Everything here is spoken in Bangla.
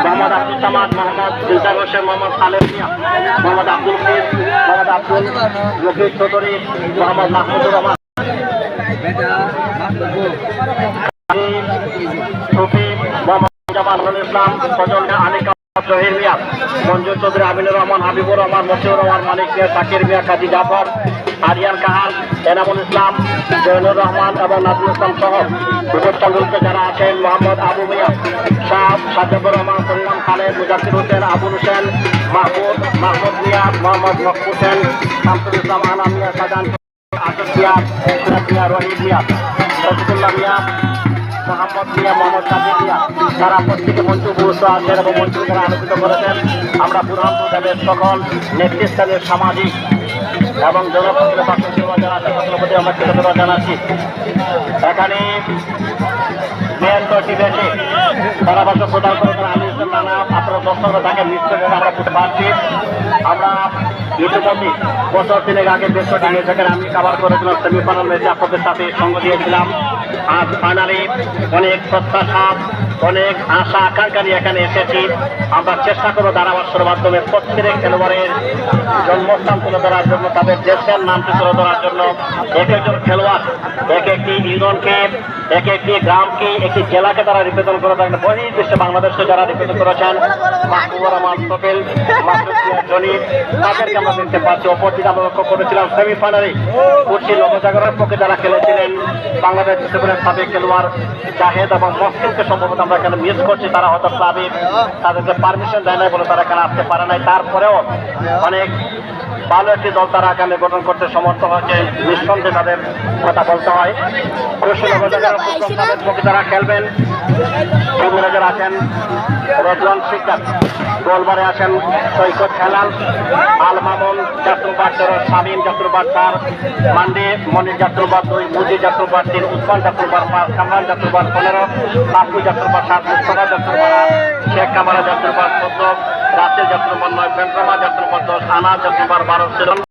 মোহাম্মদ আব্দুল সামাদ, মোহাম্মদ সুলতান হোসেন, মোহাম্মদ সালেম মিয়া, মোহাম্মদ আব্দুল ফির, মোহাম্মদ আব্দুল রফিক চৌধুরী, মোহাম্মদ মাহমুদুর রহমান, সুফি, মোহাম্মদ জামাল ইসলাম, ফজল আনিকা, জহির মিয়া, মঞ্জুর চৌধুরী, আমিনুর রহমান, হাবিবুর রহমান, মশিউর রহমান, মানিক মিয়া, শাকির মিয়া, কাজী জাফর, আরিয়ান কাহান, এনামুল ইসলাম, জৈনুর রহমান এবং নাজমুল ইসলাম সহ উপস্থিত যারা আছেন মোহাম্মদ আবু মিয়া, শাহ সাজেবুর রহমান, সলমান খালেদ, মুজাফির হোসেন, আবুল হোসেন, মাহমুদ মিয়া, মোহাম্মদ মকবুল হোসেন, শামসুল ইসলাম, আনা মিয়া, সাজান, আসদ মিয়া, ইশরাক মিয়া, রহিম মিয়া, রফিকুল্লাহ মিয়া, মোহাম্মদ মিয়া, মোহাম্মদ সাজিদ মিয়া, তারা প্রত্যেকে মঞ্চ উপস্থিত আছেন এবং মঞ্চ তারা আলোচিত করেছেন। আমরা বুরহানপুর দেবের সকল নেতৃস্থানীয় সামাজিক এবং জনপ্রতিনিধি যারা আছেন সকলের প্রতি আমরা কৃতজ্ঞতা জানাচ্ছি। এখানে মেয়র বেশি পরামর্শ প্রদান করেছেন আলী ইসলাম নানা, আপনারা দর্শক তাকে নিশ্চয় আমরা করতে পারছি। আমরা ইতিমধ্যে বছর দিনের আগে বেশ কয়েকটি ম্যাচকে আমি কাভার করেছিলাম, সেমিফাইনাল ম্যাচে আপনাদের সাথে সঙ্গ দিয়েছিলাম। আজ ফাইনালে অনেক প্রত্যাশা, অনেক আশা আকাঙ্ক্ষা নিয়ে এখানে এসেছি। আমরা চেষ্টা করবো ধারাভাষ্যের মাধ্যমে প্রত্যেক খেলোয়াড়ের জন্মস্থান তুলে ধরার জন্য, তাদের দেশের নামটি তুলে ধরার জন্য। এক একজন খেলোয়াড় এক একটি ইউনিয়নকে, এক একটি গ্রামকে, একটি জেলাকে তারা রিপ্রেজেন্ট করে থাকেন। বহির্দেশে বাংলাদেশে যারা রিপ্রেজেন্ট করেছেন, মাহবুবুর রহমান সোহেল, জনি, তাদেরকে আমরা দেখতে পাচ্ছি। অপরদিকে আমরা লক্ষ্য করেছিলাম সেমিফাইনালে কুর্সি নবজাগরণের পক্ষে যারা খেলেছিলেন বাংলাদেশ সাবেক খেলোয়াড় জাহেদ এবং মহসিনকে সম্ভবত আমরা এখানে মিস করছি। তারা হয়তো ক্লাবে তাদেরকে পারমিশন দেয় নাই বলে তারা এখানে আসতে পারে নাই। তারপরেও অনেক ভালো একটি দল তারা এখানে গঠন করতে সমর্থ হয়েছে, নিঃসন্দেহে তাদের কথা বলতে হয়। কুর্সি নবজাগরণের পক্ষে যারা খেলবেন যারা আছেন রেজওয়ান শিকদার, গোলবারে আছেন সৈকত হেলাল, আল মামুন, যাত্রুবাদ 13, শামীম যাত্রুবাদ 4, মান্ডি মনির যাত্রুবাদ 2, মুজি যাত্রুবাদ 3, উসমান যাত্রুবাদ 5, কামরান যাত্রুবাদ 15, বাপু যাত্রুবাদ 7, মুস্তফা যাত্রুবাদ 8, শেখ কামারা যাত্রুবাদ 14, রাসেল যাত্রুবাদ 9, বেনরামা যাত্রুবাদ 10, আনা যাত্রুবাদ 12,